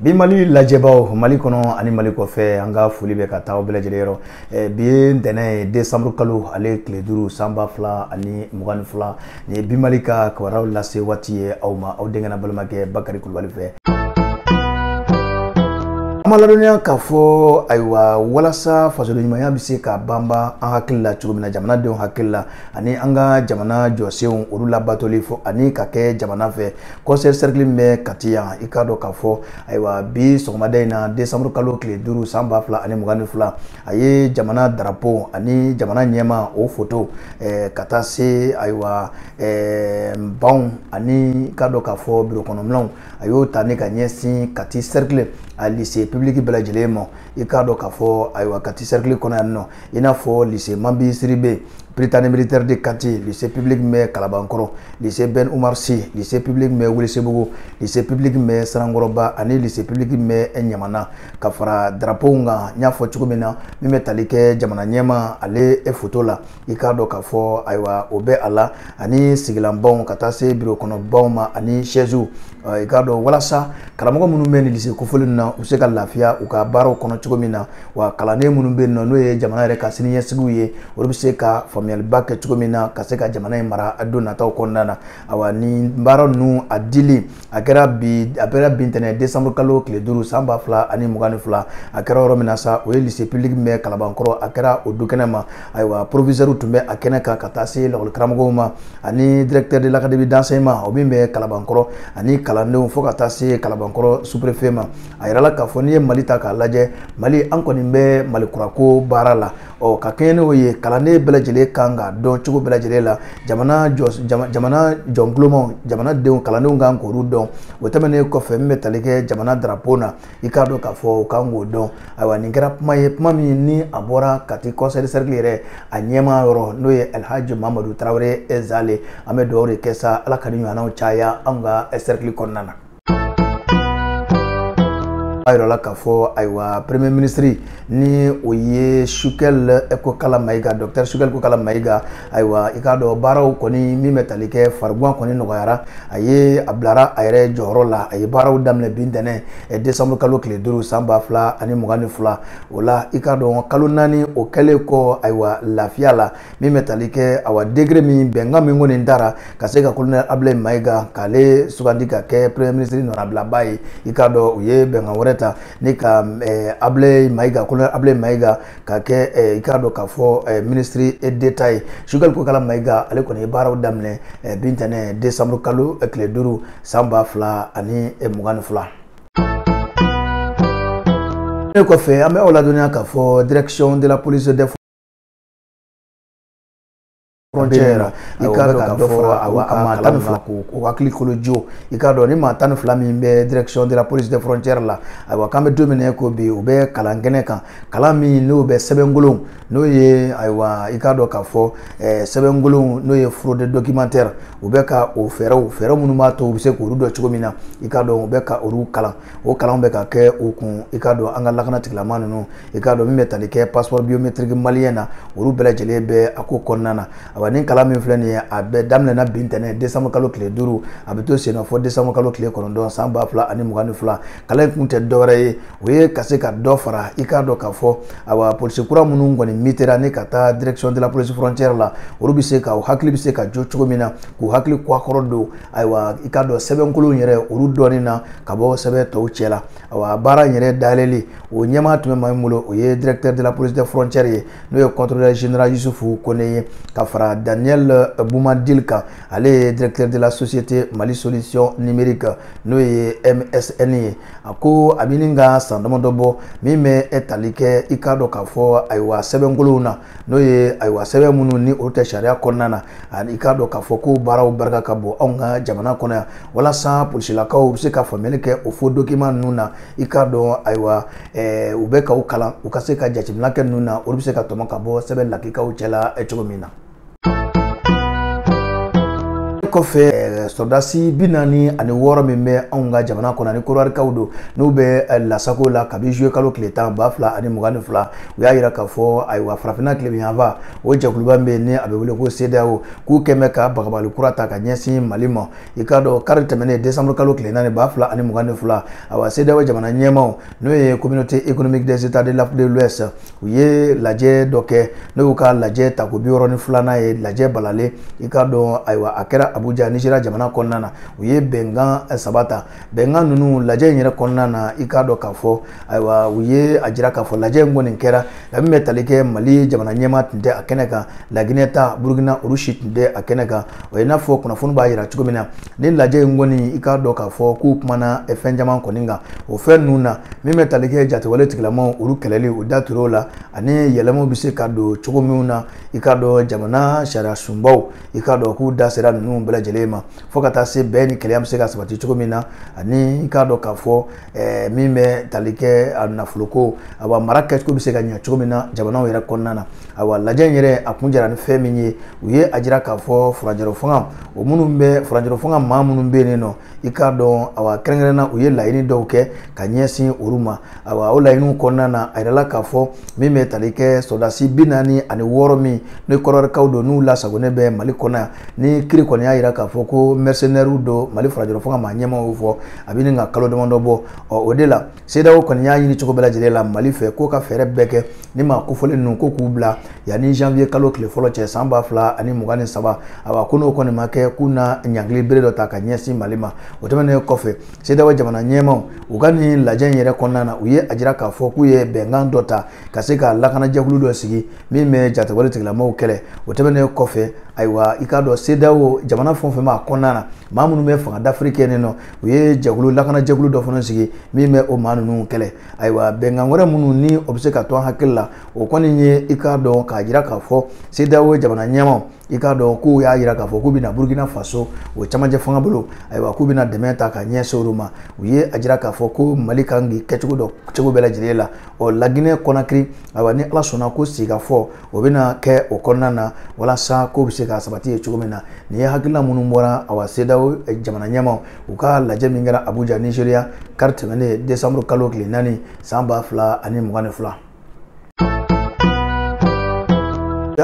bi Mali lajɛbaw Mali kɔnɔ ani Mali kɔfɛ an ka foli bɛ ka taa bɛɛ lajɛlen yɔrɔ bi ntɛnɛn décembre kalo ale tile 5 san 2022 ni bi Mali ka kibaruyaw lase waati ye aw ma aw denkɛ n'a balimakɛ Bakari Kulubali fɛ. Amaladɔniya k'a fɔ ayiwa walasa fasodenɲumanya bɛ se ka banba an hakili la cogo min na jamanadenw hakili la ani an ka jamana jɔsenw olu labatoli fɔ ani ka kɛ jamana fɛ conseil cercle bɛ Kati yan i k'a dɔn k'a fɔ ayiwa bi sɔgɔmada in na décembre kalo tile 5 san 2022 a ye jamana drapeau ani jamana ɲɛma o photo ka taa se ayiwa banw ani k'a dɔn k'a fɔ bureau kɔnɔminɛnw a y'o ta ni ka ɲɛsin Kati cercle a lycée public bɛɛ lajɛlen ma i k'a dɔn k'a fɔ ayiwa Kati cercle kɔnɔ yan nɔ i n'a fɔ lycée Mambi Siribe Prytanée militaire de Kati, lycée public mais Kalabankoro, lycée Ben Oumar Sy, lycée public mais Welesebugu, lycée public mais Sarangoroba, ani lycée public mais Nyamana. Kafara drapeau nga nya fo cogo min na min bɛ tali kɛ jamana ɲɛma ale photo la i k'a dɔn k'a fɔ ayiwa o bɛ a la ani sigilanbaw ka taa se bureau kɔnɔbaw ma ani chaise i k'a dɔn walasa karamɔgɔ minnu bɛ ni lycée kofoli na u se ka lafiya u ka baaraw kɔnɔ cogo min na wa kalanden minnu bɛ yen nɔ n'o ye jamana yɛrɛ ka siniɲɛsigiw ye olu bɛ se ka faamuyaliba kɛ cogo min na ka se ka jamana in mara a don nataw kɔnɔna na awa ni baara ninnu a dili a kɛra bi ntɛnɛn décembre kalo tile 5 san 2022 a kɛra yɔrɔ min na sa o ye lycée public bɛ Kalabankɔrɔ a kɛra o du kɛnɛ ma ayiwa proviseur tun bɛ a kɛnɛ kan ka taa se lakɔli karamɔgɔw ma ani directeur de l'académie d'enseignement o min bɛ Kalabankɔrɔ ani kalandenw fo ka taa se Kalabankɔrɔ sous-préfet ma a yirala k'a fɔ n'i ye Mali ta k'a lajɛ Mali an kɔni bɛ Malikurako baara la ka kɛɲɛ n'o ye kalanden bɛɛ lajɛlen kan ka dɔn cogo bɛɛ lajɛlen la jamana jɔngulomaw jamanadenw kalandenw kan k'olu dɔn o tɛmɛnen kɔfɛ min bɛ tali kɛ jamana drapeau na i k'a dɔn k'a fɔ u kan k'o dɔn ayiwa nin kɛra kuma ye kuma min ni a bɔra Kati conseil cercle yɛrɛ a ɲɛma yɔrɔ n'o ye Elhaji Mamadu Tarawele Ezale an bɛ dugawu de kɛ sa Ala ka ni ɲɔgɔnnaw caya an ka cercle kɔnɔna na. Ayrola k'a fɔ ayiwa premier ministre ni o ye Sukɛl Kokala Mayiga docteur Sukɛl Kokala Mayiga ayiwa i k'a dɔn baaraw kɔni min bɛ tali kɛ farigan kɔni nɔgɔyara a ye a bilara a yɛrɛ jɔyɔrɔ la a ye baaraw daminɛ bi ntɛnɛn décembre kalo tile 5 san 2022 o la i k'a dɔn kalo 4 o kɛlen kɔ ayiwa lafiya la min bɛ tali kɛ awa degré min bɛnkan min kɔni dara ka se ka colonel Ablaye Mayiga k'ale sugandi ka kɛ premier ministre nɔnabilaba ye i k'a dɔn u ye bɛnkan wɛrɛ ta ni ka Ablaye Mayiga colonel Ablaye Mayiga ka kɛ i k'a dɔn k'a fɔ ministre d'état ye Sukɛl Kokala Mayiga ale kɔni ye baaraw daminɛ bi ntɛnɛn décembre kalo tile 5 san 2022. Ne kɔfɛ an bɛ aw ladɔnniya k'a fɔ direction de la police des frontière i k'a dɔn k'a fɔ a maa 12 ko hakili kolo jo i k'a dɔn ni maa 12 min bɛ direction de la police des frontières la ayiwa k'an bɛ don min na ko bi u bɛ kalan kɛnɛ kan kalan min n'o bɛ sɛbɛnkolon n'o ye ayiwa i k'a dɔn k'a fɔ sɛbɛnkolon n'o ye fraude documentaire u bɛ ka o fɛɛrɛ minnu b'a to u bɛ se k'olu dɔn cogo min na i k'a dɔn u bɛ ka olu kalan o kalanw bɛ ka kɛ u kun i k'a dɔn an ka lakana tigilamaa ninnu i k'a dɔn min bɛ tali kɛ passeport biométrique malien na olu bɛɛ lajɛlen bɛ a ko kɔnɔna na ni kalan min filɛ nin ye a bɛ daminɛna bi ntɛnɛn décembre kalo tile 5 a bɛ to sen na fɔ décembre kalo tile 9 san 2022 kalan in kun tɛ dɔwɛrɛ ye o ye ka se ka dɔ fara i k'a dɔn k'a fɔ awa polisi kura minnu kɔni mitera ni ka taa direction de la police frontière la olu bɛ se ka u hakili bɛ se ka jo cogo min na k'u hakili kɔkɔrɔ don ayiwa i k'a dɔn sɛbɛnkolon yɛrɛ olu dɔɔnin na ka bɔ sɛbɛn tɔw cɛ la awa baara in yɛrɛ dayɛlɛli o ɲɛmaa tun bɛ maa min bolo o ye directeur de la police des frontières ye n'o ye contrôleur général Yusufu Kone ye ka fara Daniel Boumadil kan ale ye directeur de la société Mali Solution Numérique n'o ye MSN ye a ko a bɛ nin ka san damadɔ bɔ min bɛ tali kɛ i k'a dɔn k'a fɔ ayiwa sɛbɛnkolonw na n'o ye ayiwa sɛbɛn minnu ni olu tɛ sariya kɔnɔna na ani i k'a dɔn k'a fɔ ko baaraw barika ka bon anw ka jamana kɔnɔ yan walasa polisilakaw bɛ se ka faamuyali kɛ o faux document ninnu na i k'a dɔn ayiwa u bɛ k'u kalan u ka se ka jateminɛ kɛ ninnu na olu bɛ se ka tɔmɔ ka bɔ sɛbɛn lakikaw cɛla cogo min na. Kɔfɛ sɔrdasi 40 ani 6 min bɛ anw ka jamana kɔnɔ ani korowarikaw don n'u bɛ lasago la kabi juillet kalo tile 10 2022 u y'a yira k'a fɔ ayiwa farafinna tilebiyanfan o jɛkuluba min bɛ ni a bɛ wele ko CEDEAO k'u kɛmɛ ka bagabali kura ta ka ɲɛsin Mali ma i k'a dɔn kari tɛmɛnen décembre kalo tile 4 2022 ayiwa CEDEAO jamana ɲɛmaw n'o ye communauté économique des états de l'Afrique de l'Ouest u ye lajɛ dɔ kɛ n'o y'u ka lajɛ tako 62 ye lajɛ balalen i k'a dɔn ayiwa a kɛra Abuja Nigéria jamana kɔnɔna na u ye bɛnkan 3 ta bɛnkan ninnu lajɛ in yɛrɛ kɔnɔna na i k'a dɔn k'a fɔ ayiwa u ye a jira k'a fɔ lajɛ in kɔni kɛra min bɛ tali kɛ Mali jamana ɲɛma tun tɛ a kɛnɛ kan Laginɛ ta Burukina olu si tun tɛ a kɛnɛ kan o ye n'a fɔ kunnafoni b'a jira cogo min na ni lajɛ in kɔni i k'a dɔn k'a fɔ k'u kumana fɛn caman kɔni kan o fɛn ninnu na min bɛ tali kɛ jatewale tigilamaw olu kɛlɛli u da tur'o la ani yɛlɛmaw bɛ se ka don cogo min na i k'a dɔn jamana sariya sunbaw i k'a dɔn k'u da sera ninnu bɛɛ lajɛlen ma fo ka taa se bɛn ni kɛlɛya bɛ se ka sabati cogo min na ani i k'a dɔn k'a fɔ min bɛ tali kɛ a nafoloko awa mara kɛcogo bɛ se ka ɲɛ cogo min na jamanaw yɛrɛ kɔnɔna na awa lajɛ in yɛrɛ a kun jara ni fɛn min ye u ye a jira k'a fɔ furajɛrɛ fanga o minnu bɛ furajɛrɛ fanga maa minnu bɛ yen nɔ i k'a dɔn awa kɛrɛnkɛrɛnna u ye laɲini dɔw kɛ ka ɲɛsin olu ma awa o laɲiniw kɔnɔna na a yirala k'a fɔ min bɛ tali kɛ sɔrdasi 46 min ni kɔrɔrikaw don n'u lasagonen bɛ Mali kɔnɔ yan ni kiri kɔni y'a jira k'a fɔ ko mercenaires don Mali furajɛrɛ fanga maa ɲɛmaw y'o fɔ a bɛ nin ka kalo damadɔ bɔ o de la CEDEAO kɔni y'a ɲini cogo bɛɛ lajɛlen la Mali fɛ k'o ka fɛɛrɛ bɛɛ kɛ ni maa kofɔlen ninnu ko k'u bila yanni janvier kalo tile fɔlɔ cɛ san 2023 awa ko n'o kɔni ma kɛ k'u na ɲankili bere dɔ ta ka ɲɛsin Mali ma o tɛmɛnen kɔfɛ CEDEAO jamana ɲɛmaw u ka nin lajɛ in yɛrɛ kɔnɔna na u ye a jira k'a fɔ k'u ye bɛnkan dɔ ta ka se ka lakanajɛkulu dɔ sigi min bɛ jatewale tigilamaw kɛlɛ o tɛmɛnen kɔfɛ ayiwa i k'a dɔn CEDEAO jamana fɛn o fɛn b'a kɔnɔna na maa minnu bɛ fanga d'Afrique yen nɔ u ye jɛkulu lakanajɛkulu dɔ fana sigi min bɛ o maa ninnu kɛlɛ ayiwa bɛnkan wɛrɛ minnu ni o bɛ se ka to an hakili la o kɔni ye i k'a dɔn k'a jira k'a fɔ CEDEAO jamana ɲɛmaw i k'a dɔn k'u y'a jira k'a fɔ k'u bɛna Burkina Faso o camancɛ fanga bolo ayiwa k'u bɛna dɛmɛ ta ka ɲɛsin olu ma u ye a jira k'a fɔ ko Mali kan k'i kɛcogo dɔ cogo bɛɛ lajɛlen la Laginɛ Conakry ayiwa ni Ala sɔnna ko sigikafɔ o bɛna kɛ o kɔnɔna na walasa ko bɛ se ka sabati ye cogo min na nin ye hakilina minnu bɔra awa CEDEAO jamana ɲɛmaw u ka lajɛ min kɛra Abuja Nigéria kari tɛmɛnen décembre kalo tile 4 san 2022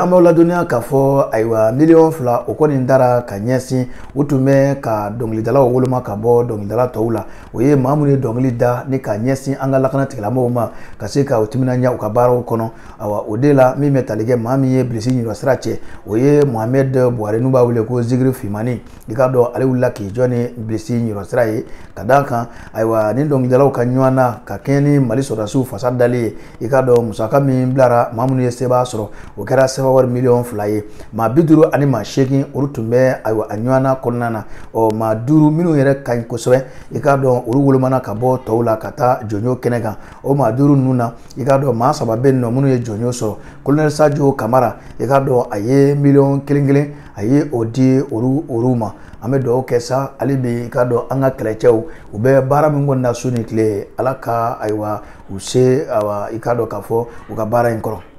an b'aw ladɔnniya k'a fɔ ayiwa miliyɔn 2 o kɔni taara ka ɲɛsin u tun bɛ ka dɔnkilidalaw woloma ka bɔ dɔnkilidala tɔw la o ye maa minnu ye dɔnkili da ni ka ɲɛsin an ka lakana tigilamɔgɔw ma ka se ka u timinanja u ka baaraw kɔnɔ awa o de la min bɛ tali kɛ maa min ye bilisi ɲirɔsira cɛ o ye Mohamed Buhari n'u b'a wele ko Zigiri Fimani i k'a dɔn ale wulila k'i jɔ ni bilisi ɲirɔsira ye ka d'a kan ayiwa ni dɔnkilidalaw ka ɲɔgɔn na ka kɛɲɛ ni Mali sɔrɔdasiw fasa dalen ye i k'a dɔn musaka min bilara maa minnu ye sebaa sɔrɔ o kɛra wari miliyɔn 2 ye maa 50 ani maa 8 olu tun bɛ ayiwa a ɲɔgɔnna kɔnɔna na maa 5 minnu yɛrɛ ka ɲi kosɛbɛ i k'a dɔn olu wolomana ka bɔ tɔw la ka taa jɔnjo kɛnɛ kan o maa 5 ninnu na i k'a dɔn maa 3 bɛ yen nɔ minnu ye jɔnjo sɔrɔ Colonel Sadio Kamara i k'a dɔn a ye miliyɔn 1 a ye o di olu ma an bɛ dugawu kɛ sa hali bi i k'a dɔn an ka kɛlɛcɛw u bɛ baara min kɔni na su ni tile Ala ka ayiwa u se awa i k'a dɔn k'a fɔ u ka baara in kɔrɔ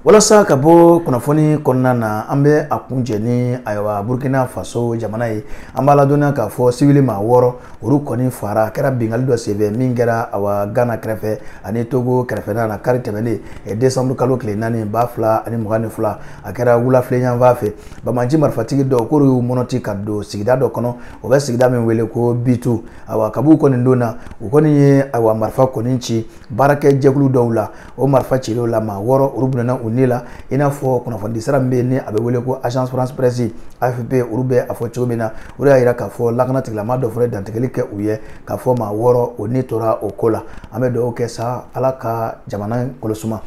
walasa ka bɔ kunnafoni kɔnɔna na an bɛ a kun cɛ ni ayiwa Burkina Faso jamana ye an b'a ladɔnniya k'a fɔ civil maa 6 olu kɔni fara kɛra bingali dɔ senfɛ min kɛra awa Ghana kɛrɛfɛ ani Togo kɛrɛfɛna na kari tɛmɛnen décembre kalo tile 4 2022 a kɛra wulafile yanfan fɛ Bamaji marifatigi dɔ k'olu y'u mɔnɔti ka don sigida dɔ kɔnɔ o bɛ sigida min wele ko Bitu awa kabu kɔni don na u kɔni ye ayiwa marifa kɔni ci baarakɛ jɛkulu dɔw la o marifa cilenw la maa 6 olu bunana u ni la i n'a fɔ kunnafoni sira min bɛ ni a bɛ wele ko Agence France Presse AFP olu bɛ a fɔ cogo min na o de y'a jira k'a fɔ lakana tigilama dɔ fana dantigɛli kɛ u ye k'a fɔ maa 6 o ni tora o ko la an bɛ dugawu kɛ sa Ala ka jamana kɔlɔsuma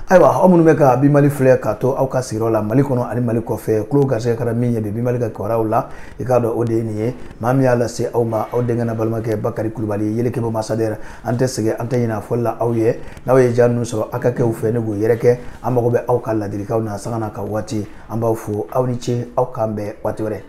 ayiwa aw minnu bɛ ka Bimali filɛ k'a to aw ka sigiyɔrɔ la Mali kɔnɔ ani Mali kɔfɛ kulo garisɛgɛ kɛra min ye bi Bimali ka kibaruyaw la i k'a dɔn o de ye nin ye maa min y'a lase aw ma aw denkɛ n'a balimakɛ Bakari Kulubali Yelekebo Masadɛr an tɛ sɛgɛn an tɛ ɲinɛ a fɔli la aw ye n'aw ye jaa ninnu sɔrɔ aw ka kɛ u fɛ ne k'o yɛrɛkɛ an mago bɛ aw ka ladilikanw na sanga na ka waati an b'aw fo aw ni ce aw k'an bɛn waati wɛrɛ